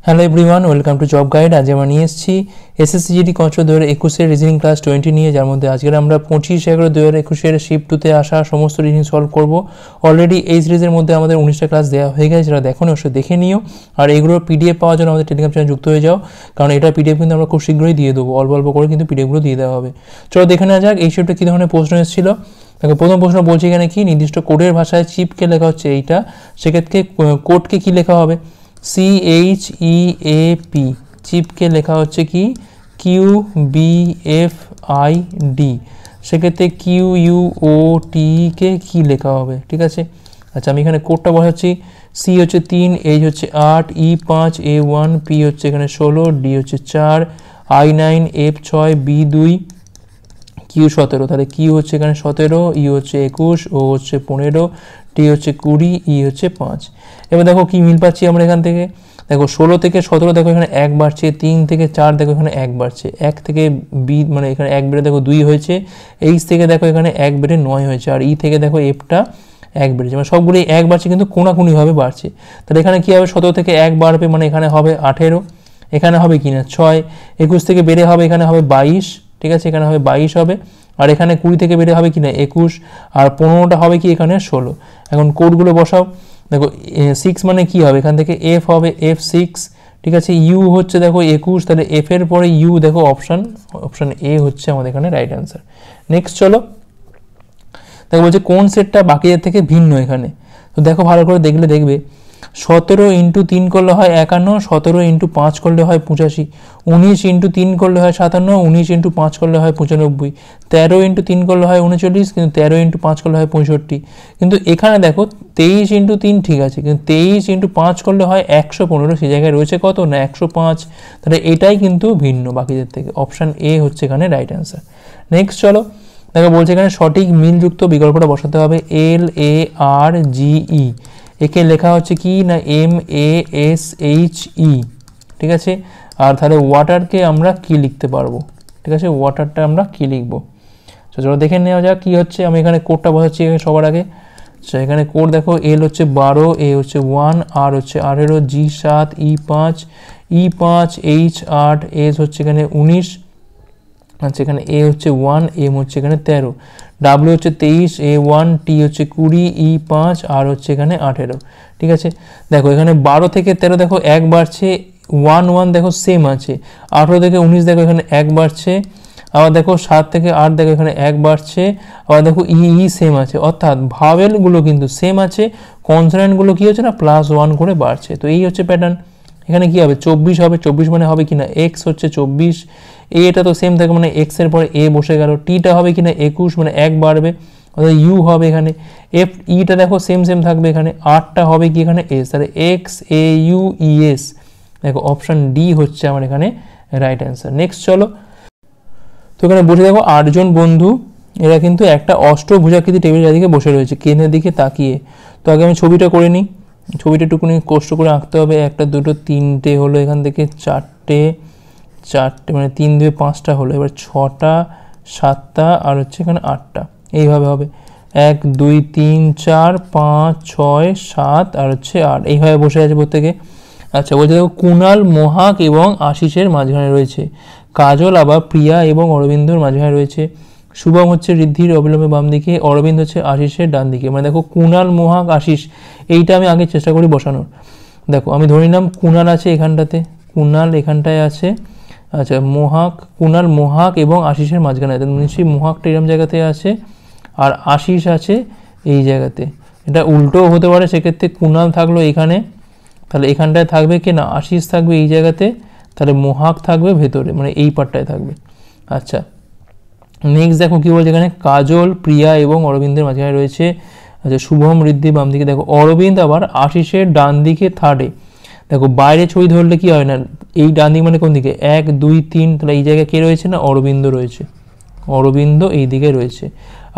Hello everyone, welcome to job guide. আজ আমরা নিয়ে এসেছি SSC GD constable 2021 reasoning class 20 নিয়ে, যার মধ্যে আজকে আমরা 25/11/2021 শিফট 2-তে আসা সমস্ত রিজনিং সলভ করব। অলরেডি এই সিরিজের মধ্যে আমাদের 19টা ক্লাস দেওয়া হয়ে গেছে, যারা দেখো অবশ্যই দেখে নিও। আর এগুলোর পিডিএফ পাওয়ার জন্য আমাদের টেলিগ্রাম চ্যানেল যুক্ত হয়ে যাও, কারণ এটা পিডিএফ কিন্তু আমরা খুব শীঘ্রই দিয়ে দেবো, অল্প অল্প করে কিন্তু পিডিএফগুলো দিয়ে দেওয়া হবে। চলো দেখে নেওয়া যাক এই শিফটে কী ধরনের প্রশ্ন এসেছিল। দেখো প্রথম প্রশ্ন বলছে এখানে কি নির্দিষ্ট কোডের ভাষায় চিপকে লেখা হচ্ছে এইটা, সেক্ষেত্রে কোডকে কি লেখা হবে? CHEAP, চিপকে লেখা হচ্ছে কি QBFID, সেক্ষেত্রে QUOT কে কি লেখা হবে? ঠিক আছে, আচ্ছা আমি এখানে কোডটা বসাচ্ছি। C হচ্ছে 3, H হচ্ছে 8, E 5, A 1, P হচ্ছে এখানে 16, D হচ্ছে 4, I 9, F 6, B 2, Q 17, তাহলে Q হচ্ছে এখানে 17, E হচ্ছে 21, O হচ্ছে 15, T হচ্ছে 20, E হচ্ছে 5। এবার দেখো কি মিল পাচ্ছি আমরা এখান থেকে। দেখো 16 থেকে 17 দেখো এখানে 1 বাড়ছে, 3 থেকে 4 দেখো এখানে 1 বাড়ছে, 1 থেকে B মানে এখানে 1 বেড়ে দেখো 2 হয়েছে, H থেকে দেখো এখানে 1 বেড়ে 9 হয়েছে, আর E থেকে দেখো Fটা 1 বেড়েছে, মানে সবগুলোই 1 বাড়ছে কিন্তু কোনাকুনিভাবে বাড়ছে। তাহলে এখানে কী হবে? 17 থেকে 1 বাড়বে মানে এখানে হবে 18, এখানে হবে কি না 6, 21 থেকে বেড়ে হবে এখানে হবে 22, ঠিক আছে এখানে হবে 22 হবে, আর এখানে 20 থেকে বেড়ে হবে কি না 21, আর 15টা হবে কি এখানে 16। এখন কোডগুলো বসাও। দেখো 6 মানে কি হবে? এখান থেকে F হবে F6, ঠিক আছে। U হচ্ছে দেখো 21, তাহলে F এর পরে U দেখো অপশান A হচ্ছে আমাদের এখানে রাইট অ্যান্সার। নেক্সট চলো, দেখো বলছে কোন সেটটা বাকিদের থেকে ভিন্ন এখানে। তো দেখো ভালো করে দেখবে 17 × 3 করলে হয় 51, 17 × 5 করলে হয় 85, 19 × 3 করলে হয় 57, 19 × 5 করলে হয় 95, 13 × 3 করলে হয় 39, কিন্তু 13 × 5 করলে হয় 65। কিন্তু এখানে দেখো 23 × 3 ঠিক আছে, কিন্তু 23 × 5 করলে হয় 115, সেই জায়গায় রয়েছে কত না 105, তাহলে এটাই কিন্তু ভিন্ন বাকিদের থেকে। অপশান A হচ্ছে এখানে রাইট অ্যান্সার। নেক্সট চলো, দেখো বলছে এখানে সঠিক মিলযুক্ত বিকল্পটা বসাতে হবে। LARGE, একে লেখা হচ্ছে কি না MASHE, ঠিক আছে। আর তাহলে ওয়াটারকে আমরা কি লিখতে পারবো? ঠিক আছে, ওয়াটারটা আমরা কি লিখবো? চলো দেখে নেওয়া যাক কি হচ্ছে। আমি এখানে কোডটা বসাচ্ছি সবার আগে। এখানে কোড দেখো L হচ্ছে 12, A হচ্ছে 1, R হচ্ছে 18, G 7, E 5, E 5, H 8, S হচ্ছে এখানে 19, আচ্ছা এখানে A হচ্ছে 1, M হচ্ছে এখানে 13, W হচ্ছে 23, A 1, T হচ্ছে 20, E 5, R হচ্ছে এখানে 18, ঠিক আছে। দেখো এখানে 12 থেকে 13 দেখো 1 বাড়ছে, 1 দেখো সেম আছে, 18 থেকে 19 দেখো এখানে 1 বাড়ছে, আবার দেখো 7 থেকে 8 দেখো এখানে 1 বাড়ছে, আবার দেখো ই সেম আছে, অর্থাৎ ভাওয়েলগুলো কিন্তু সেম আছে, কনসোনেন্টগুলো কী হচ্ছে না +1 করে বাড়ছে। তো এই হচ্ছে প্যাটার্ন। এখানে কি হবে 24 হবে, 24 মানে হবে কিনা এক্স হচ্ছে 24, এটা তো সেম থাকে মানে এক্স এর পরে এ বসে গেল, টিটা হবে কিনা 21 মানে 1 বাড়বে, অর্থাৎ ইউ হবে এখানে, এফ ইটা দেখো সেম থাকবে এখানে, আরটা হবে কি এখানে এস, তাহলে এক্স এ ইউ ই এস, দেখো অপশান ডি হচ্ছে আমার এখানে রাইট অ্যান্সার। নেক্সট চলো, তো এখানে বসে দেখো 8 জন বন্ধু, এরা কিন্তু একটা অষ্টভুজাকৃতি টেবিল চারদিকে বসে রয়েছে কেন্দ্রের দিকে তাকিয়ে। তো আগে আমি ছবিটা করে নিই, ছবিটা টুকুনি কষ্ট করে আঁকতে হবে। 1 2 3টে হলো, এখান থেকে 4টে মানে 3 2 5টা হলো, এবার 6টা 7টা আর হচ্ছে এখানে 8টা, এইভাবে হবে 1 2 3 4 5 6 7 আর হচ্ছে 8, এইভাবে বসে আছে প্রত্যেকে। আচ্ছা বলছে দেখো কুণাল মহাক এবং আশিসের মাঝখানে রয়েছে, কাজল আবার প্রিয়া এবং অরবিন্দর মাঝখানে রয়েছে, শুভম হচ্ছে ঋদ্ধির অবিলম্বে বাম দিকে, অরবিন্দ হচ্ছে আশিসের ডান দিকে। মানে দেখো কুণাল মহাক আশিস, এইটা আমি আগে চেষ্টা করি বসানোর। দেখো আমি ধরে নিলাম কুণাল আছে এখানটাতে, কুণাল এখানটায় আছে, আচ্ছা কুণাল মহাক এবং আশিসের মাঝখানে, নিশ্চয়ই মহাকটা এরকম জায়গাতে আছে আর আশিস আছে এই জায়গাতে। এটা উল্টোও হতে পারে, সেক্ষেত্রে কুণাল থাকলো এখানে, তাহলে এখানটায় থাকবে কি না আশিস থাকবে এই জায়গাতে, তাহলে মহাক থাকবে ভেতরে মানে এই পার্টটায় থাকবে। আচ্ছা নেক্সট দেখো কী বলছে এখানে, কাজল প্রিয়া এবং অরবিন্দের মাঝখানে রয়েছে, আচ্ছা শুভম ঋদ্ধি বাম দিকে, দেখো অরবিন্দ আবার আশিসের ডান দিকে থার্ডে। দেখো বাইরে ছবি ধরলে কি হয় না, এই ডান দিক মানে কোন দিকে 1 2 3, তাহলে এই জায়গায় কে রয়েছে না অরবিন্দ রয়েছে, অরবিন্দ এই দিকে রয়েছে।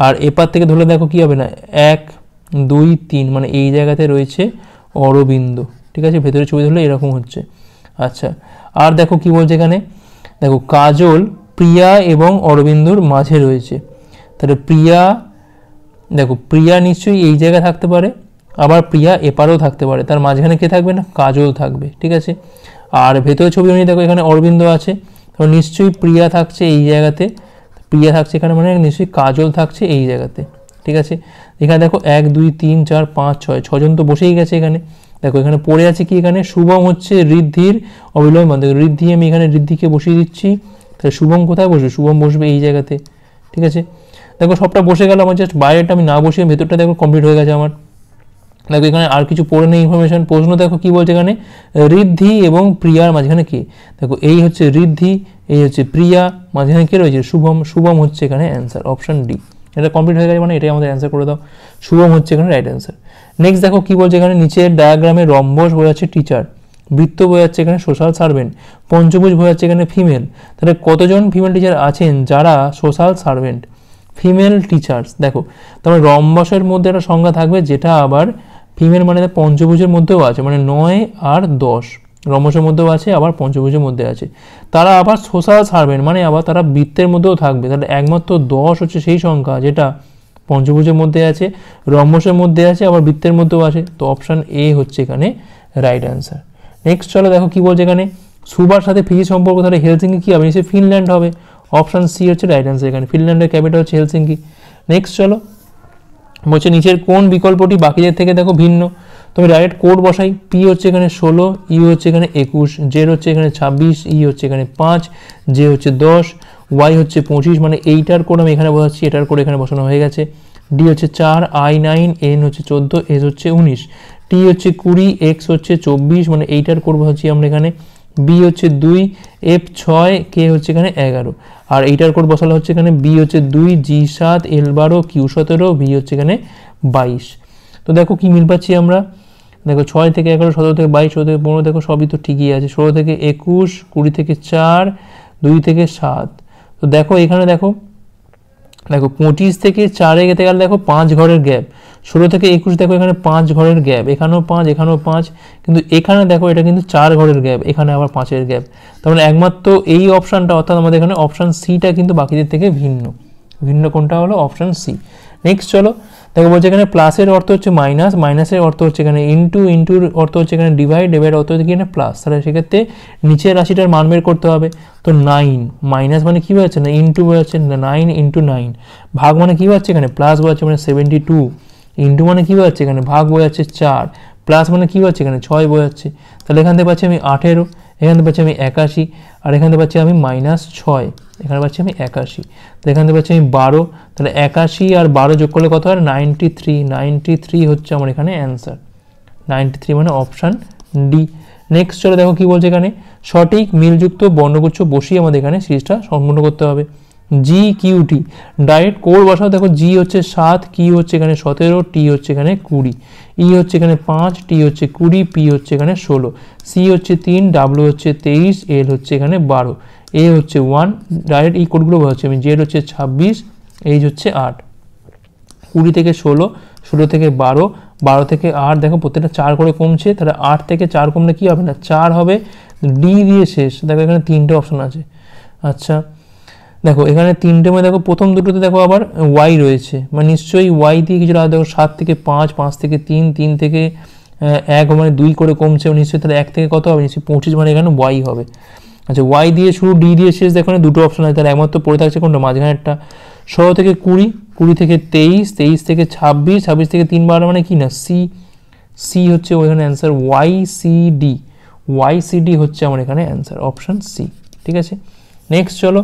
আর এপার থেকে ধরলে দেখো কি হবে না 1 2 3 মানে এই জায়গাতে রয়েছে অরবিন্দ, ঠিক আছে, ভেতরে ছবি ধরলে এরকম হচ্ছে। আচ্ছা আর দেখো কি বলছে এখানে, দেখো কাজল প্রিয়া এবং অরবিন্দর মাঝে রয়েছে, তাহলে প্রিয়া, দেখো প্রিয়া নিশ্চয়ই এই জায়গায় থাকতে পারে, আবার প্রিয়া এপারেও থাকতে পারে, তার মাঝখানে কে থাকবে না কাজল থাকবে, ঠিক আছে। আর ভেতরে ছবি অনুযায়ী দেখো এখানে অরবিন্দ আছে, তো নিশ্চয়ই প্রিয়া থাকছে এই জায়গাতে, প্রিয়া থাকছে এখানে মানে নিশ্চয়ই কাজল থাকছে এই জায়গাতে, ঠিক আছে। এখানে দেখো 1 2 3 4 5 6 ছজন তো বসেই গেছে এখানে। দেখো এখানে পড়ে আছে কি, এখানে শুভম হচ্ছে ঋদ্ধির অবিলম্ব বান্ধবী, ঋদ্ধি আমি এখানে ঋদ্ধিকে বসিয়ে দিচ্ছি, তাহলে শুভম কোথায় বসবে, শুভম বসবে এই জায়গাতে, ঠিক আছে। দেখো সবটা বসে গেল, আমার জাস্ট বাইরেটা আমি না বসিয়ে ভেতরটা দেখো কমপ্লিট হয়ে গেছে আমার। দেখো এখানে আর কিছু পড়ে নেই ইনফরমেশন। প্রশ্ন দেখো কি বলছে এখানে, ঋদ্ধি এবং প্রিয়ার মাঝখানে কি, দেখো এই হচ্ছে ঋদ্ধি, এই হচ্ছে প্রিয়া, মাঝখানে কি রয়েছে শুভম, শুভম হচ্ছে এখানে অ্যান্সার, অপশন ডি। এটা কমপ্লিট হয়ে গেছে মানে এটাই আমাদের অ্যান্সার করে দাও, শুভম হচ্ছে এখানে রাইট অ্যান্সার। নেক্সট দেখো কি বলছে এখানে, নিচের ডায়াগ্রামে রম্বস বোঝাচ্ছে টিচার, বৃত্ত বোঝাচ্ছে এখানে সোশ্যাল সার্ভেন্ট, পঞ্চভুজ বোঝাচ্ছে এখানে ফিমেল। তাহলে কতজন ফিমেল টিচার আছেন যারা সোশ্যাল সার্ভেন্ট, ফিমেল টিচার্স। দেখো তারপরে রম্বসের মধ্যে একটা সংজ্ঞা থাকবে যেটা আবার ফিমেল মানে পঞ্চভুজের মধ্যেও আছে, মানে 9 আর 10 রম্বসের মধ্যেও আছে, আবার পঞ্চভুজের মধ্যে আছে। তারা আবার সোশ্যাল সার্ভেন্ট মানে আবার তারা বৃত্তের মধ্যেও থাকবে। তাহলে একমাত্র 10 হচ্ছে সেই সংখ্যা যেটা পঞ্চভুজের মধ্যে আছে, রম্বসের মধ্যে আছে, আবার বৃত্তের মধ্যেও আছে। তো অপশান এ হচ্ছে এখানে রাইট অ্যান্সার। নেক্সট চলো দেখো কি বলছে এখানে, সুবার সাথে ফিজি সম্পর্ক, তাহলে হেলসিঙ্কি কি হবে, নিশ্চয়ই ফিনল্যান্ড হবে, অপশান সি হচ্ছে রাইট অ্যান্সার। এখানে ফিনল্যান্ডের ক্যাপিটাল হচ্ছে হেলসিঙ্কি। নেক্সট চলো বলছে নিচের কোন বিকল্পটি বাকিদের থেকে দেখো ভিন্ন, তুমি ডাইরেক্ট কোড বসাই, পি হচ্ছে এখানে 16, ইউ হচ্ছে এখানে 21, জেড হচ্ছে এখানে 26, ই হচ্ছে এখানে 5, জে হচ্ছে 10, ওয়াই হচ্ছে 25, মানে এইটার কোড আমি এখানে বসাচ্ছি, এটার কোড এখানে বসানো হয়ে গেছে। ডি হচ্ছে 4, আই 9, এন হচ্ছে 14, এস হচ্ছে 19, টি হচ্ছে 20, এক্স হচ্ছে 24, মানে এইটার কোড বসাচ্ছি আমরা এখানে। বি হচ্ছে 2, এফ 6, কে হচ্ছে এখানে 11, আর এইটার কোড বসানো হচ্ছে এখানে। বি হচ্ছে 2, জি 7, এল 12, কিউ 17, ভি হচ্ছে এখানে 22। তো দেখো কি মিল পাচ্ছি আমরা, দেখো 6 থেকে 11, 17 থেকে 22, 16 থেকে 15, দেখো সবই তো ঠিকই আছে। 16 থেকে 21, 20 থেকে 4, 2 থেকে 7। তো দেখো এখানে দেখো 25 থেকে 4-এ যেতে গেলে দেখো 5 ঘরের গ্যাপ, 16 থেকে 21 দেখো এখানে 5 ঘরের গ্যাপ, এখানেও 5, এখানেও 5, কিন্তু এখানে দেখো এটা কিন্তু 4 ঘরের গ্যাপ, এখানে আবার 5-এর গ্যাপ। তার মানে একমাত্র এই অপশানটা, অর্থাৎ আমাদের এখানে অপশান সিটা কিন্তু বাকিদের থেকে ভিন্ন। ভিন্ন কোনটা হলো, অপশান সি। নেক্সট চলো দেখো বলছে এখানে প্লাসের অর্থ হচ্ছে মাইনাস, মাইনাসের অর্থ হচ্ছে এখানে ইন্টু, ইন্টুর অর্থ হচ্ছে এখানে ডিভাইড, ডিভাইড অর্থ হচ্ছে এখানে প্লাস। তাহলে সেক্ষেত্রে নিচের রাশিটার মান বের করতে হবে। তো 9 মাইনাস মানে কী বোঝাচ্ছে না, ইন্টু বোঝাচ্ছে, 9 ইন্টু 9, ভাগ মানে কী বোঝাচ্ছে এখানে, প্লাস বোঝাচ্ছে মানে 72, ইন্টু মানে কী বোঝাচ্ছে এখানে, ভাগ বোঝাচ্ছে 4, প্লাস মানে কী বোঝাচ্ছে এখানে 6 বোঝাচ্ছে। তাহলে এখান থেকে পাচ্ছি আমি 18, এখান থেকে পাচ্ছি আমি 81, আর এখান থেকে পাচ্ছি আমি -6, এখানে পাচ্ছি আমি 81, তো এখান থেকে পাচ্ছি আমি 12। তাহলে 81 আর 12 যোগ করলে কত হয়, 93, 93 হচ্ছে আমার এখানে অ্যান্সার, 93 মানে অপশান ডি। নেক্সট চলো দেখো কি বলছে এখানে, সঠিক মিলযুক্ত বর্ণগুচ্ছ বসিয়ে আমাদের এখানে সিরিজটা সম্পূর্ণ করতে হবে। G Q T, direct code বসাও। দেখো জি হচ্ছে 7, কিউ হচ্ছে এখানে 17, টি হচ্ছে এখানে 20, ই হচ্ছে এখানে 5, টি হচ্ছে 20, পি হচ্ছে এখানে 16, সি হচ্ছে 3, ডাব্লিউ হচ্ছে 23, এল হচ্ছে এখানে 12, এ হচ্ছে 1, ডাইরেক্ট এই কোডগুলো বসাচ্ছি আমি। জেড হচ্ছে 26, এইচ হচ্ছে 8, 20 থেকে 16, 16 থেকে 12, 12 থেকে 8, দেখো প্রত্যেকটা 4 করে কমছে, তাহলে 8 থেকে 4 কমলে কী হবে না, 4 হবে। ডি দিয়ে শেষ, দেখো এখানে 3টে অপশন আছে। আচ্ছা দেখো এখানে 3টে মধ্যে দেখো প্রথম দুটোতে দেখো আবার ওয়াই রয়েছে, মানে নিশ্চয়ই ওয়াই দিয়ে কিছু দেখো 7 থেকে 5, 5 থেকে 3, 3 থেকে 1, মানে 2 করে কমছে, নিশ্চয়ই তাহলে 1 থেকে কত হবে, নিশ্চয়ই 25, মানে এখানে ওয়াই হবে। আচ্ছা ওয়াই দিয়ে শুরু, ডি দিয়ে শেষ, দেখো দুটো অপশন আছে, তাহলে একমাত্র পড়ে থাকছে কোনটা, মাঝখানেরটা। 16 থেকে 20, 20 থেকে 23, 23 থেকে 26, 26 থেকে 3 12, মানে কি না সি, সি হচ্ছে ওইখানে answer, Y C D, Y C D হচ্ছে আমার এখানে অ্যান্সার, অপশান সি। ঠিক আছে নেক্সট চলো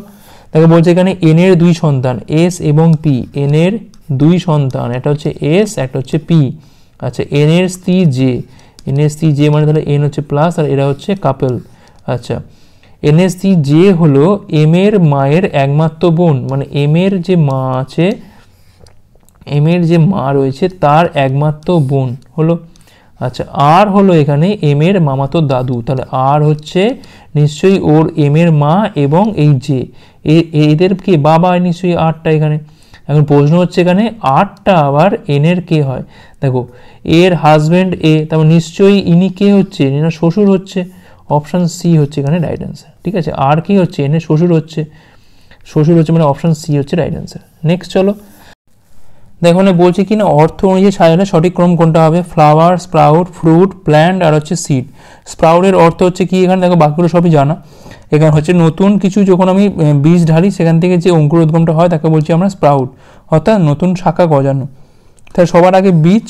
দেখো বলছে এখানে এন এর 2 সন্তান এস এবং পি, এন এর 2 সন্তান, একটা হচ্ছে এস একটা হচ্ছে পি। আচ্ছা এন এর স্ত্রী জে, এন এর স্ত্রী জে মানে তাহলে এন হচ্ছে প্লাস আর এরা হচ্ছে কাপল। আচ্ছা এন এর স্ত্রী জে হলো এম এর মায়ের একমাত্র বোন, মানে এম এর যে মা আছে, এম এর যে মা রয়েছে তার একমাত্র বোন হলো। আচ্ছা আর হলো এখানে এম এর মামাতো দাদু, তাহলে আর হচ্ছে নিশ্চয়ই ওর এম এর মা এবং এই যে এদের কে বাবা, নিশ্চয়ই আটটা এখানে। এখন প্রশ্ন হচ্ছে এখানে আটটা আবার এন এর কে হয়, দেখো এর হাজব্যান্ড এ, তারপর নিশ্চয়ই ইনি কে হচ্ছে, এনার শ্বশুর হচ্ছে, অপশান সি হচ্ছে এখানে রাইট অ্যান্সার। ঠিক আছে আর কি হচ্ছে, এন এর শ্বশুর হচ্ছে, শ্বশুর হচ্ছে মানে অপশান সি হচ্ছে রাইট অ্যান্সার। নেক্সট চলো দেখো না বলছে কি না অর্থ অনুযায়ী সাজালে সঠিক ক্রম কোনটা হবে, ফ্লাওয়ার, স্প্রাউট, ফ্রুট, প্ল্যান্ট আর হচ্ছে সিড। স্প্রাউটের অর্থ হচ্ছে কি, এখানে দেখো বাকিগুলো সবই জানা। এখানে হচ্ছে নতুন কিছু যখন আমি বীজ ঢালি সেখান থেকে যে অঙ্কুর উদ্গমটা হয় তাকে বলছি আমরা স্প্রাউট, অর্থাৎ নতুন শাখা গজানো। তাহলে সবার আগে বীজ,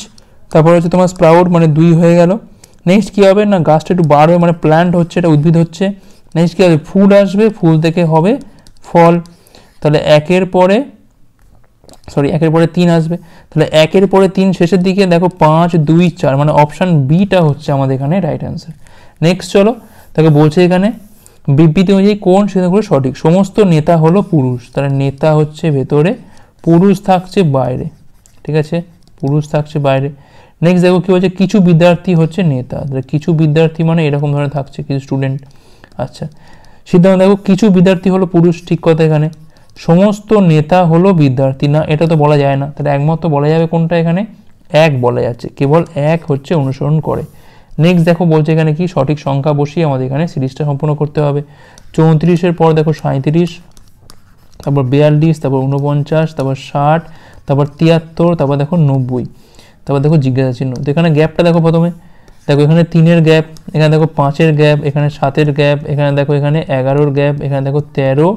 তারপর হচ্ছে তোমার স্প্রাউট মানে 2 হয়ে গেল। নেক্সট কী হবে না গাছটা একটু বাড়বে মানে প্ল্যান্ট হচ্ছে, এটা উদ্ভিদ হচ্ছে। নেক্সট কী হবে, ফুল আসবে, ফুল থেকে হবে ফল। তাহলে একের পরে 3 আসবে। তাহলে 1-এর পরে 3 শেষের দিকে দেখো 5, 2, 4 মানে অপশান বিটা হচ্ছে আমাদের এখানে রাইট অ্যান্সার। নেক্সট চলো, তাকে বলছে এখানে বিবৃতি অনুযায়ী কোন সিদ্ধান্তগুলো সঠিক। সমস্ত নেতা হলো পুরুষ, তাহলে নেতা হচ্ছে ভেতরে, পুরুষ থাকছে বাইরে, ঠিক আছে, পুরুষ থাকছে বাইরে। নেক্সট দেখো কী বলছে, কিছু বিদ্যার্থী হচ্ছে নেতা, তাহলে কিছু বিদ্যার্থী মানে এরকম ধরনের থাকছে কিছু স্টুডেন্ট। আচ্ছা, সিদ্ধান্ত দেখো কিছু বিদ্যার্থী হলো পুরুষ, ঠিক কথা। এখানে সমস্ত নেতা হলো বিদ্যার্থী না, এটা তো বলা যায় না, তাহলে একমাত্র বলা যাবে কোনটা, এখানে 1 বলা যাচ্ছে, কেবল 1 হচ্ছে অনুসরণ করে। নেক্সট দেখো বলছে এখানে কি সঠিক সংখ্যা বসিয়ে আমাদের এখানে সিরিজটা সম্পূর্ণ করতে হবে। 34-এর পর দেখো 37, তারপর 42, তারপর 49, তারপর 60, তারপর 73, তারপর দেখো 90, তারপর দেখো জিজ্ঞাসা চিহ্ন। তো এখানে গ্যাপটা দেখো প্রথমে, দেখো এখানে 3-এর গ্যাপ, এখানে দেখো 5-এর গ্যাপ, এখানে 7-এর গ্যাপ, এখানে দেখো এখানে 11-র গ্যাপ, এখানে দেখো 13,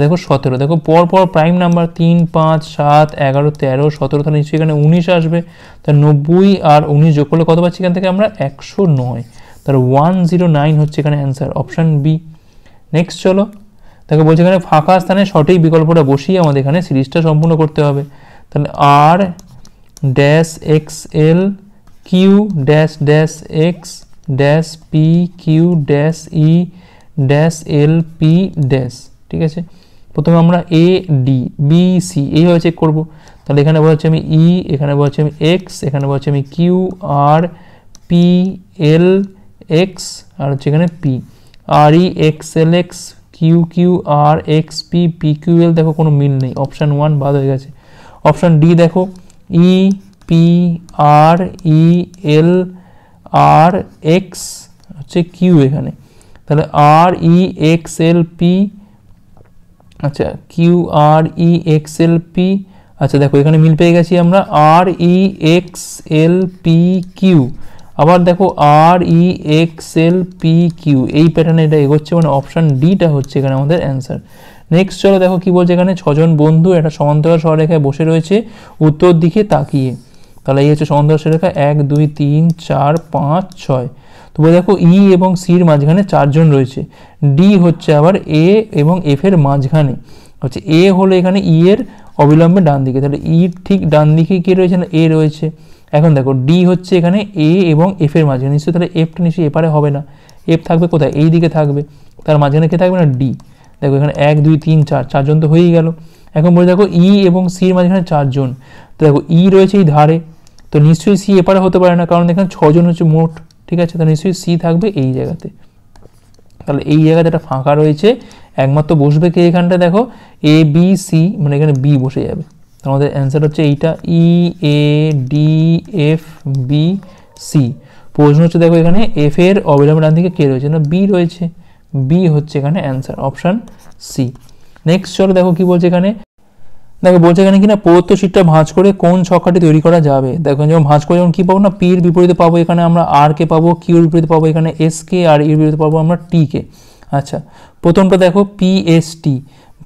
দেখো 17। দেখো পরপর প্রাইম নাম্বার 3, 5, 7, 11, 13, 17, তাহলে নিশ্চয়ই এখানে 19 আসবে। তাহলে 90 আর 19 যোগ করলে কত পাচ্ছি এখান থেকে আমরা, 109। তাহলে 109 হচ্ছে এখানে অ্যান্সার, অপশান বি। নেক্সট চলো, দেখো বলছে এখানে ফাঁকা স্থানে সঠিক বিকল্পটা বসিয়ে আমাদের এখানে সিরিজটা সম্পূর্ণ করতে হবে। তাহলে R dash X L Q dash dash X dash P Q dash E dash L P dash, ঠিক আছে। প্রথমে আমরা এ ডি বি সি এইভাবে চেক করবো। তাহলে এখানে বলছি আমি ই, এখানে বলছি আমি এক্স, এখানে বলছি আমি Q R P L X R হচ্ছে এখানে পি, আর E X L X Q Q R X P P Q L, দেখো কোনো মিল নেই, অপশান 1 বাদ হয়ে গেছে। অপশান ডি দেখো ই পি আর ই এল আর এক্স হচ্ছে কিউ এখানে, তাহলে আর ই এক্স এল পি, আচ্ছা Q R E X L P, আচ্ছা দেখো এখানে মিল পেয়ে গেছি আমরা, আর E X L P Q, আবার দেখো আর E X L P Q, এই প্যাটার্নে এটা এগোচ্ছে, মানে অপশান ডিটা হচ্ছে এখানে আমাদের অ্যান্সার। নেক্সট চলো দেখো কি বলছে এখানে 6 জন বন্ধু একটা সমান্তরাল সরলরেখায় বসে রয়েছে উত্তর দিকে তাকিয়ে। তাহলে এই হচ্ছে সমান্তরাল সরলরেখা 1 2 3 4 5 6। তো দেখো ই এবং সির মাঝখানে 4 জন রয়েছে, ডি হচ্ছে আবার এ এবং এফ এর মাঝখানে, হচ্ছে এ হলো এখানে ই এর অবিলম্বে ডান দিকে, তাহলে ই ঠিক ডান দিকে কে রয়েছে না এ রয়েছে। এখন দেখো ডি হচ্ছে এখানে এ এবং এফ এর মাঝখানে, নিশ্চয়ই তাহলে এফটা নিশ্চয়ই এপারে হবে না, এফ থাকবে কোথায়, এই দিকে থাকবে, তার মাঝখানে কে থাকবে না ডি। দেখো এখানে 1 2 3 4 4 জন তো হয়েই গেল। এখন বলে দেখো ই এবং সির মাঝখানে 4 জন, তো দেখো ই রয়েছে এই ধারে, তো নিশ্চয়ই সি এপারে হতে পারে না, কারণ এখানে 6 জন হচ্ছে মোট, ঠিক আছে, তাহলে নিশ্চয়ই সি থাকবে এই জায়গাতে। তাহলে এই জায়গাতে একটা ফাঁকা রয়েছে, একমাত্র বসবে কে এখানটা, দেখো এ বি সি, মানে এখানে বি বসে যাবে। তো আমাদের অ্যান্সার হচ্ছে এইটা E A D F B C. প্রশ্ন হচ্ছে দেখো এখানে এফ এর অবিলম্বে ডান দিকে কে রয়েছে না বি রয়েছে, বি হচ্ছে এখানে অ্যান্সার, অপশান সি। নেক্সট চলো দেখো কি বলছে এখানে, দেখো বলছে এখানে কিনা প্রদত্ত শীটটা ভাঁজ করে কোন ছক্কাটি তৈরি করা যাবে। দেখো যেমন ভাঁজ করে যেমন কী পাবো না, পির বিপরীতে পাবো এখানে আমরা আর কে পাবো, কিউর বিপরীতে পাবো এখানে এস কে, আর ইর বিপরীতে পাবো আমরা টি কে। আচ্ছা প্রথমটা দেখো পিএসটি,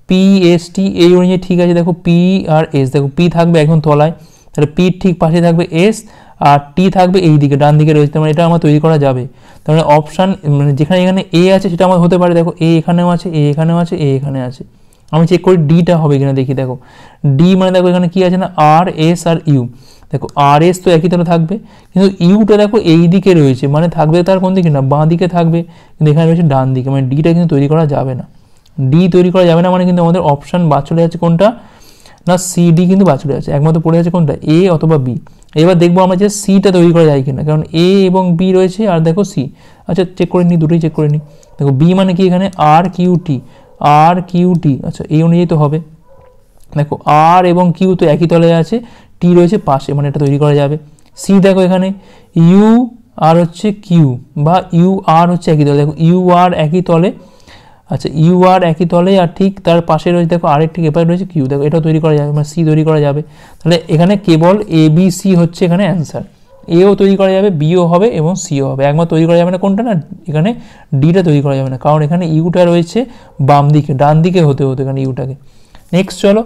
পিএসটি এই অনুযায়ী ঠিক আছে, দেখো পি আর এস, দেখো পি থাকবে এখন তলায়, তাহলে পির ঠিক পাশে থাকবে এস, আর টি থাকবে এই দিকে ডান দিকে রয়েছে, মানে এটা আমার তৈরি করা যাবে। তার মানে অপশান মানে যেখানে এখানে এ আছে সেটা আমার হতে পারে, দেখো এ এখানেও আছে, এ এখানেও আছে, এ এখানে আছে। আমি চেক করি ডিটা হবে কিনা দেখি, দেখো ডি মানে দেখো এখানে কি আছে না আর এস আর ইউ, দেখো আর এস তো একই তলে থাকবে, কিন্তু ইউটা দেখো এই দিকে রয়েছে, মানে থাকবে তার কোন দিকে না বাঁ দিকে থাকবে, কিন্তু এখানে রয়েছে ডান দিকে, মানে ডিটা কিন্তু তৈরি করা যাবে না। ডি তৈরি করা যাবে না মানে কিন্তু আমাদের অপশান বাদ চলে যাচ্ছে কোনটা না সি ডি কিন্তু বাদ চলে যাচ্ছে, একমাত্র পড়ে যাচ্ছে কোনটা এ অথবা বি। এবার দেখবো আমরা যে সিটা তৈরি করা যায় কিনা, কারণ এ এবং বি রয়েছে আর দেখো সি। আচ্ছা চেক করে নিই, দুটোই চেক করে নিই। দেখো বি মানে কি এখানে আর কিউ টি, আর কিউ টি, আচ্ছা এই অনুযায়ী তো হবে। দেখো আর এবং কিউ তো একই তলে আছে, টি রয়েছে পাশে, মানে এটা তৈরি করা যাবে। সি দেখো এখানে ইউ আর হচ্ছে কিউ বা ইউ আর হচ্ছে একই তলে, দেখো ইউ আর একই তলে, আচ্ছা ইউ আর একই তলে, আর ঠিক তার পাশে রয়েছে দেখো আরেক ঠিক এপারে রয়েছে কিউ, দেখো এটাও তৈরি করা যাবে, মানে সি তৈরি করা যাবে। তাহলে এখানে কেবল এ বি সি হচ্ছে এখানে অ্যান্সার, এও তৈরি করা যাবে, বিও হবে এবং সিও হবে। একবার তৈরি করা যাবে না কোনটা, না এখানে ডিটা তৈরি করা যাবে না, কারণ এখানে ইউটা রয়েছে বাম দিকে, ডান দিকে হতে হতো এখানে ইউটাকে। নেক্সট চলো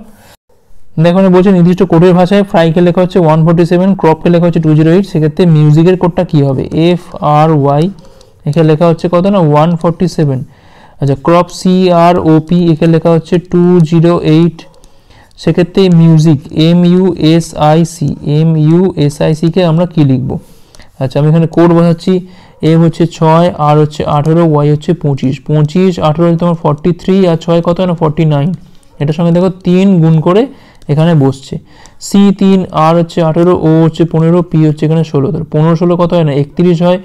দেখো বলছে নির্দিষ্ট কোডের ভাষায় ফ্রাইকে লেখা হচ্ছে 147, ক্রপকে লেখা হচ্ছে 208, সেক্ষেত্রে মিউজিকের কোডটা কী হবে, এফ আর ওয়াই, এখানে লেখা হচ্ছে কত না 147। আচ্ছা crop C R O P, এখানে লেখা হচ্ছে 208, সেক্ষেত্রে music M U S I C, M U S I সিকে আমরা কী লিখবো। আচ্ছা আমি এখানে কোড বোঝাচ্ছি, এম হচ্ছে 6, আর হচ্ছে 18, ওয়াই হচ্ছে 25, 25 18 হচ্ছে তোমার 43, আর 6 কত হয় না 49, এটার সঙ্গে দেখো 3 গুণ করে এখানে বসছে। সি 3, আর হচ্ছে 18, ও হচ্ছে 15, পি হচ্ছে এখানে 16, তাহলে 15 16 কত হয় না 31 হয়,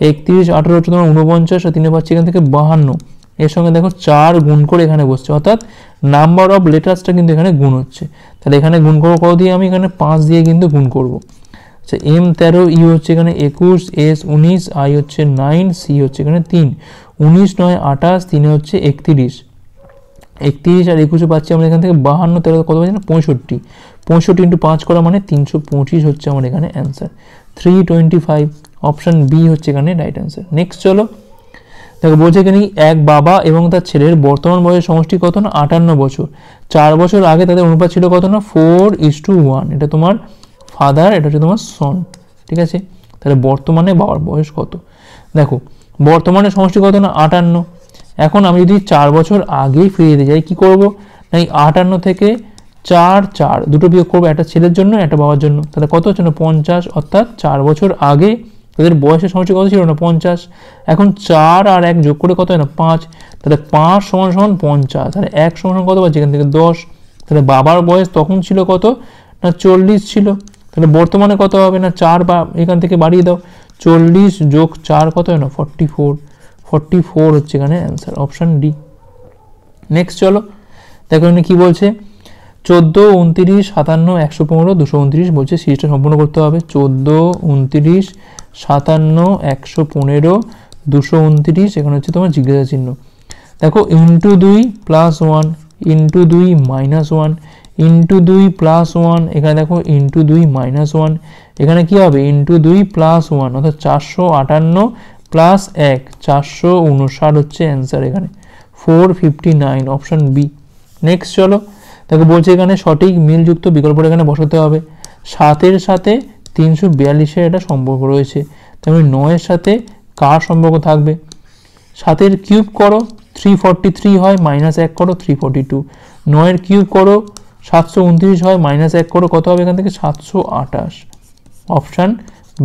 31 18 হচ্ছে তোমার 49, আর 3 পাচ্ছি এখান থেকে 52, এর সঙ্গে দেখো 4 গুণ করে এখানে বসছে, অর্থাৎ নাম্বার অফ লেটার্সটা কিন্তু এখানে গুণ হচ্ছে। তাহলে এখানে গুণ করবো কত দিয়ে, আমি এখানে 5 দিয়ে কিন্তু গুণ করবো। আচ্ছা এম 13, ইউ হচ্ছে এখানে 21, এস 19, আই হচ্ছে 9, সি হচ্ছে এখানে 3, 19 9 28, 3 হচ্ছে 31, 31 আর 21 পাচ্ছি আমরা এখান থেকে 52, 13 কত পাচ্ছি না 65, 65 ইন্টু 5 করা মানে 325 হচ্ছে আমার এখানে অ্যান্সার, 325, অপশান বি হচ্ছে এখানে রাইট অ্যান্সার। নেক্সট চলো দেখো বলছে এখানে এক বাবা এবং তার ছেলের বর্তমান বয়সের সমষ্টি কত না 58 বছর, 4 বছর আগে তাদের অনুপাত ছিল কত না 4:1, এটা তোমার ফাদার, এটা হচ্ছে তোমার সন, ঠিক আছে। তাহলে বর্তমানে বাবার বয়স কত, দেখো বর্তমানে সমষ্টি কত না 58, এখন আমি যদি 4 বছর আগেই ফিরে যেতে চাই কী করবো না, এই 58 থেকে 4 দুটো বিয়োগ করবো, একটা ছেলের জন্য একটা বাবার জন্য, তাহলে কত হচ্ছে না 50, অর্থাৎ 4 বছর আগে তাদের বয়সের সমষ্টি কত ছিল না 50, এখন 4 আর 1 যোগ করে কত হয় না 5, তাহলে 5 সমান সমান 50, তাহলে 1 সমান সমান কত পাচ্ছি এখান থেকে 10, তাহলে বাবার বয়স তখন ছিল কত না 40 ছিল, তাহলে বর্তমানে কত হবে না 4 বা এখান থেকে বাড়িয়ে দাও, 40 যোগ 4 কত হয় না 44, 44 হচ্ছে এখানে অ্যান্সার, অপশান ডি। নেক্সট চলো দেখো এখানে কী বলছে, 14 29 57 115 229 বলছে সিরিজটা সম্পূর্ণ করতে হবে, 14 29 57 115 229, এখানে হচ্ছে তোমার জিজ্ঞাসা চিহ্ন। দেখো into 2 plus 1, into 2 minus 1, into 2 plus 1, এখানে দেখো ইন্টু 2 মাইনাস 1, এখানে কী হবে ইন্টু 2 প্লাস 1, অর্থাৎ 458 প্লাস 1 459 হচ্ছে অ্যান্সার এখানে, 459, অপশান বি। নেক্সট চলো দেখো বলছে এখানে সঠিক মিলযুক্ত বিকল্পটা এখানে বসাতে হবে, 7-এর সাথে 342-এর একটা সম্পর্ক রয়েছে, তেমনি 9-এর সাথে কার সম্পর্ক থাকবে, 7-এর কিউব করো 343 হয়, মাইনাস 1 করো 342, 9-এর কিউব করো 729 হয়, মাইনাস 1 করো কত হবে এখান থেকে 728, অপশান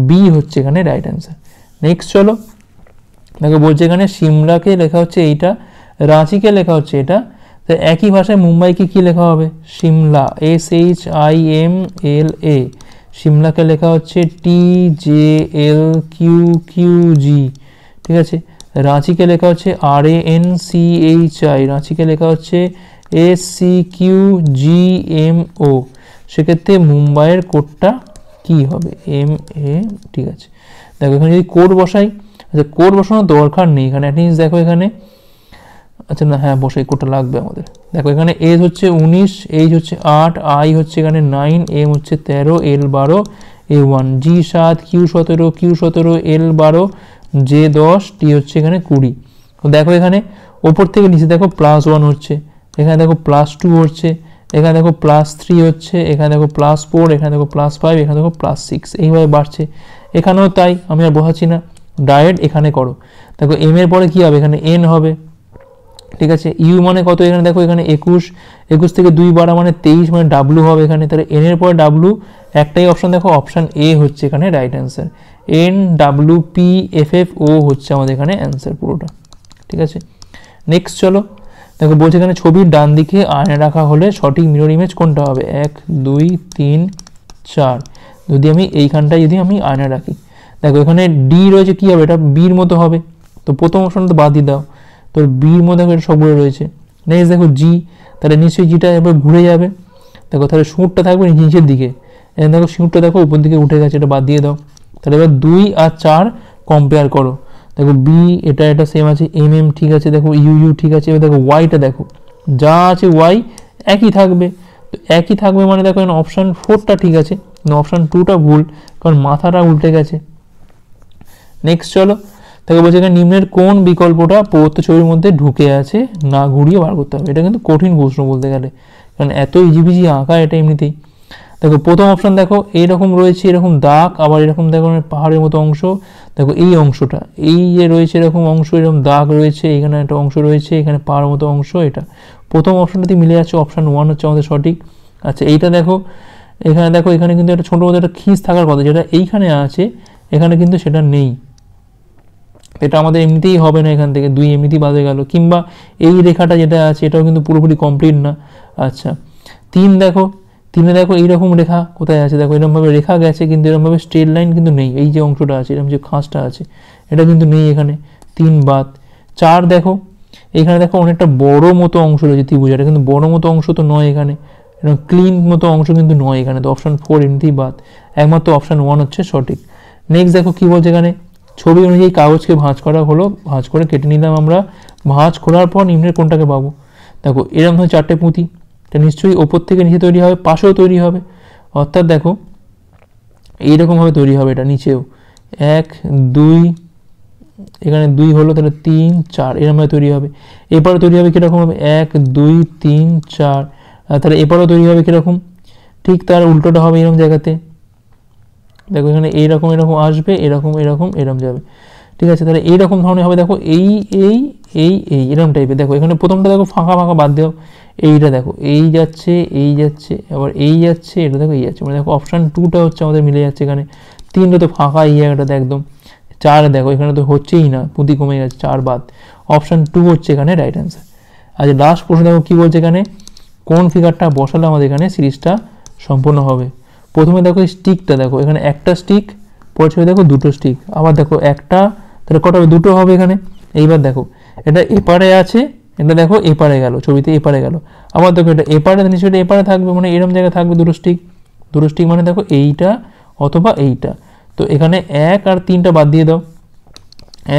বি হচ্ছে এখানে রাইট অ্যান্সার। নেক্সট চলো দেখো বলছে এখানে সিমলাকে লেখা হচ্ছে এইটা, রাঁচিকে লেখা হচ্ছে এটা, তো একই ভাষায় মুম্বাইকে কী লেখা হবে, সিমলা SHIMLA, সিমলাকে লেখা হচ্ছে TJLQQG, ঠিক আছে। রাঁচিকে লেখা হচ্ছে RANCHI, রাঁচিকে লেখা হচ্ছে SCQGMO, সেক্ষেত্রে মুম্বাইয়ের কোডটা কী হবে MA, ঠিক আছে। দেখো এখানে যদি কোড বসাই, আচ্ছা কোড বসানোর দরকার নেই এখানে, অ্যাটলিস্ট দেখো এখানে, আচ্ছা না হ্যাঁ বসাই, কোডটা লাগবে আমাদের। দেখো এখানে এজ হচ্ছে 19, এইচ হচ্ছে 8, আই হচ্ছে এখানে 9, এম হচ্ছে 13, এল 12, A1, জি 7, কিউ 17, কিউ 17, এল 12, জে 10, টি হচ্ছে এখানে 20। তো দেখো এখানে ওপর থেকে নিচে দেখো +1 হচ্ছে, এখানে দেখো +2 হচ্ছে, এখানে দেখো +3 হচ্ছে, এখানে দেখো +4, এখানে দেখো +5, এখানে দেখো +6, এইভাবে বাড়ছে। এখানেও তাই, আমি আর বোঝাচ্ছি না, ডাইরেক্ট এখানে করো। দেখো এম এর পরে কী হবে এখানে এন হবে, ঠিক আছে। ইউ মানে কত, এখানে দেখো এখানে 21, 21 থেকে 2 বাড়া মানে 23, মানে ডাব্লু হবে এখানে, তাহলে এন এর পরে ডাব্লু, একটাই অপশান দেখো অপশান এ হচ্ছে এখানে রাইট অ্যান্সার, NWPFFO হচ্ছে আমাদের এখানে অ্যান্সার পুরোটা, ঠিক আছে। নেক্সট চলো দেখো বলছে এখানে ছবির ডান দিকে আয়না রাখা হলে সঠিক মিরর ইমেজ কোনটা হবে, 1 2 3 4, যদি আমি এইখানটায় যদি আমি আয়না রাখি, দেখো এখানে ডি রয়েছে, কী হবে এটা বির মতো হবে, তো প্রথম অপশান তো বাদ দিয়ে দাও, তো বির মধ্যে এটা সবগুলো রয়েছে। নেক্সট দেখো জি, তাহলে নিশ্চয়ই জিটা এবার ঘুরে যাবে, দেখো তাহলে সুরটা থাকবে নিচের দিকে, দেখো সুরটা দেখো উপর দিকে উঠে গেছে, এটা বাদ দিয়ে দাও। তাহলে এবার 2 আর 4 কম্পেয়ার করো, দেখো বি এটা সেম আছে, এম ঠিক আছে, দেখো ইউ ঠিক আছে। এবার দেখো ওয়াইটা দেখো, যা আছে ওয়াই একই থাকবে, তো একই থাকবে মানে দেখো এখানে অপশান 4টা ঠিক আছে, অপশান 2টা ভুল, কারণ মাথাটা উল্টে গেছে। নেক্সট চলো, তাকে বলছে এখানে নিম্নের কোন বিকল্পটা প্রদত্ত ছবির মধ্যে ঢুকে আছে না ঘুরিয়ে বার করতে হবে। এটা কিন্তু কঠিন প্রশ্ন বলতে গেলে, কারণ এত ইজিবিজি আঁকা এটা এমনিতেই। দেখো প্রথম অপশান দেখো এইরকম রয়েছে, এরকম দাগ, আবার এরকম দেখো পাহাড়ের মতো অংশ, দেখো এই অংশটা, এই যে রয়েছে এরকম অংশ, এরকম দাগ রয়েছে, এখানে একটা অংশ রয়েছে, এখানে পাহাড়ের মতো অংশ, এটা প্রথম অপশানটাতে মিলে যাচ্ছে, অপশান 1 হচ্ছে আমাদের সঠিক। আচ্ছা এইটা দেখো, এখানে দেখো এখানে কিন্তু একটা ছোটো মতো একটা খিঁচ থাকার কথা, যেটা এইখানে আছে এখানে কিন্তু সেটা নেই, এটা আমাদের এমনিতেই হবে না, এখান থেকে 2 এমনিতেই বাদে গেল। কিংবা এই রেখাটা যেটা আছে এটাও কিন্তু পুরোপুরি কমপ্লিট না। আচ্ছা 3 দেখো, 3-এ দেখো এইরকম রেখা কোথায় আছে, দেখো এরকমভাবে রেখা গেছে কিন্তু এরকমভাবে স্ট্রেট লাইন কিন্তু নেই, এই যে অংশটা আছে এরকম যে খাঁজটা আছে এটা কিন্তু নেই এখানে, 3 বাদ। 4 দেখো, এখানে দেখো অনেকটা বড় মতো অংশ রয়েছে ত্রিভুজ, এটা কিন্তু বড় মতো অংশ তো নয় এখানে, এরকম ক্লিন মতো অংশ কিন্তু নয় এখানে, তো অপশান 4 এমনিতেই বাদ, একমাত্র অপশান 1 হচ্ছে সঠিক। নেক্সট দেখো কী বলছে এখানে, ছবি অনুযায়ী কাগজকে ভাঁজ করা হলো, ভাঁজ করে কেটে নিলাম আমরা, ভাঁজ করার পর নিম্নের কোনটাকে পাবো। দেখো এরকম ধরনের 4টে পুঁতি, এটা নিশ্চয়ই ওপর থেকে নিচে তৈরি হবে, পাশেও তৈরি হবে, অর্থাৎ দেখো এইরকমভাবে তৈরি হবে, এটা নিচেও 1 2, এখানে 2 হলো, তাহলে 3 4 এরকমভাবে তৈরি হবে। এপারে তৈরি হবে কীরকম হবে, 1 2 3 4, তাহলে এপারেও তৈরি হবে কীরকম, ঠিক তার উল্টোটা হবে এরকম জায়গাতে, দেখো এখানে এইরকম এরকম আসবে, এরকম এরকম এরকম যাবে, ঠিক আছে। তাহলে এইরকম ধরনের হবে, দেখো এই এই এই এই এরকম টাইপের। দেখো এখানে প্রথমটা দেখো ফাঁকা ফাঁকা বাদ দেও, এইটা দেখো এই যাচ্ছে এই যাচ্ছে, আবার এই যাচ্ছে, এটা দেখো এই যাচ্ছে, মানে দেখো অপশান 2টা হচ্ছে আমাদের মিলে যাচ্ছে এখানে। 3টা তো ফাঁকা এই জায়গাটাতে একদম। 4 দেখো এখানে তো হচ্ছেই না, পুঁতি কমে গেছে, 4 বাদ, অপশান 2 হচ্ছে এখানে রাইট অ্যান্সার। আচ্ছা লাস্ট প্রশ্ন দেখো কী বলছে এখানে, কোন ফিগারটা বসালে আমাদের এখানে সিরিজটা সম্পূর্ণ হবে। প্রথমে দেখো এই স্টিকটা দেখো, এখানে একটা স্টিক, পরে ছবি দেখো 2টো স্টিক, আবার দেখো একটা, তাহলে কটা হবে, 2টো হবে এখানে। এইবার দেখো এটা এপারে আছে, এটা দেখো এপারে গেল, ছবিতে এপারে গেল, আবার দেখো এটা এপারে, নিশ্চয়ই এপারে থাকবে, মানে এরকম জায়গায় থাকবে 2টো স্টিক, 2টো স্টিক মানে দেখো এইটা অথবা এইটা। তো এখানে 1 আর 3টা বাদ দিয়ে দাও,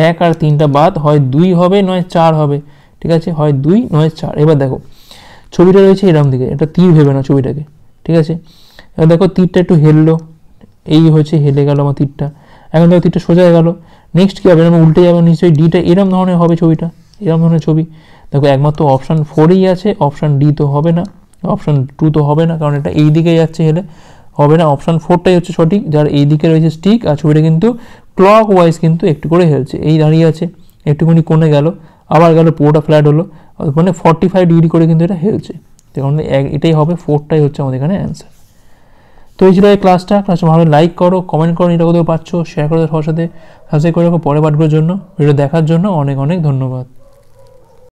1 আর 3টা বাদ, হয় 2 হবে নয় 4 হবে, ঠিক আছে, হয় 2 নয় 4। এবার দেখো ছবিটা রয়েছে এরকম দিকে, এটা তীর ভেবে না ছবিটাকে, ঠিক আছে। এবার দেখো তীরটা একটু হেললো, এই হয়েছে হেলে গেল আমার তীরটা, এখন দেখো তীরটা সোজা হয়ে গেল। নেক্সট কী হবে, আমি উল্টে যাবে নিশ্চয়ই, ডিটা এরম ধরনের হবে ছবিটা, এরম ধরনের ছবি। দেখো একমাত্র অপশান 4ই আছে, অপশান ডি তো হবে না, অপশান 2 তো হবে না, কারণ এটা এই দিকে যাচ্ছে, হেলে হবে না, অপশান 4টাই হচ্ছে সঠিক, যার এই দিকে রয়েছে স্টিক, আর ছবিটা কিন্তু ক্লক ওয়াইজ কিন্তু একটু করে হেলছে, এই দাঁড়িয়ে আছে, একটুখানি কোণে গেল, আবার গেল, পুরোটা ফ্ল্যাট হলো, মানে 45 ডিগ্রি করে কিন্তু এটা হেলছে, কারণ এটাই হবে, 4টাই হচ্ছে আমাদের এখানে অ্যান্সার। তো এই ছিল এই ক্লাসটা ভালো লাইক করো, কমেন্ট করো, এটা কোথাও পাচ্ছ শেয়ার করো সবার সাথে, সাবস্ক্রাইব করে রাখো পরের পাঠগুলোর জন্য। ভিডিও দেখার জন্য অনেক অনেক ধন্যবাদ।